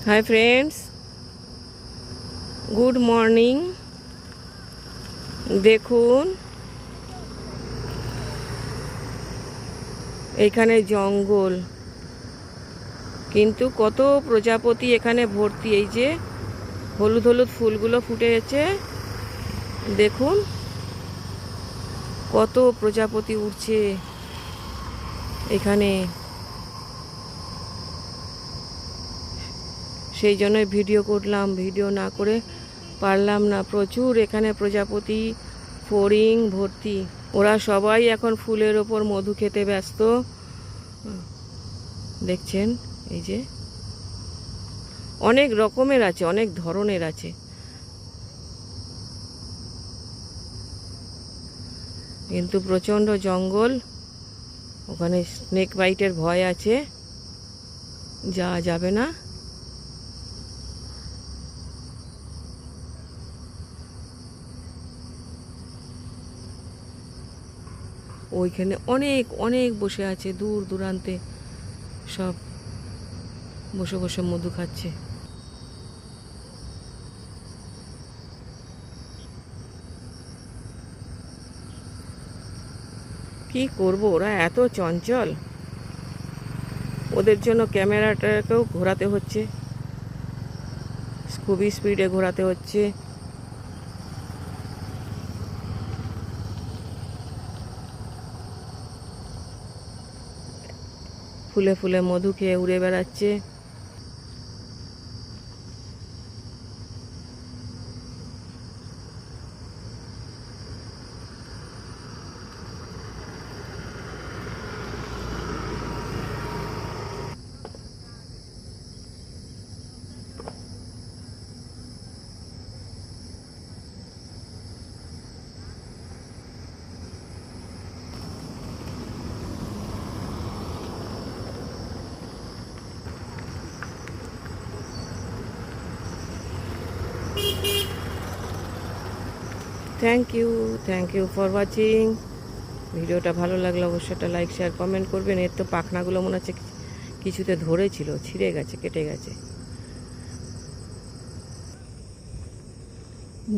Hi friends, good morning. দেখুন এখানে জঙ্গল, কিন্তু কত প্রজাপতি এখানে ভর্তি। এই যে হলুদ হলুদ ফুলগুলো ফুটে গেছে, দেখুন কত প্রজাপতি উড়ছে এখানে। সেই জন্যই ভিডিও করলাম, ভিডিও না করে পারলাম না। প্রচুর এখানে প্রজাপতি, ফড়িং ভর্তি। ওরা সবাই এখন ফুলের ওপর মধু খেতে ব্যস্ত। দেখছেন, এই যে অনেক রকমের আছে, অনেক ধরনের আছে, কিন্তু প্রচণ্ড জঙ্গল। ওখানে স্নেক বাইটের ভয় আছে, যাওয়া যাবে না। ওইখানে অনেক অনেক বসে আছে, দূর দূরান্তে সব বসে বসে মধু খাচ্ছে। কি করব, ওরা এত চঞ্চল, ওদের জন্য ক্যামেরাটাকেও ঘোরাতে হচ্ছে, খুবই স্পিডে ঘোরাতে হচ্ছে। ফুলে ফুলে মধু খেয়ে উড়ে বেড়াচ্ছে। Thank you for watching. ভিডিওটা ভালো লাগলে অবশ্যই একটা লাইক, শেয়ার, কমেন্ট করবেন। এর তো পাখনাগুলো মনে হচ্ছে কিছুতে ধরেছিল, ছিঁড়ে গেছে, কেটে গেছে।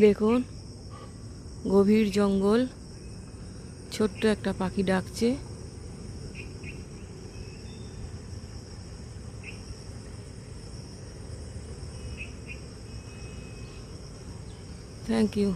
দেখুন গভীর জঙ্গল, ছোট্ট একটা পাখি ডাকছে। Thank you.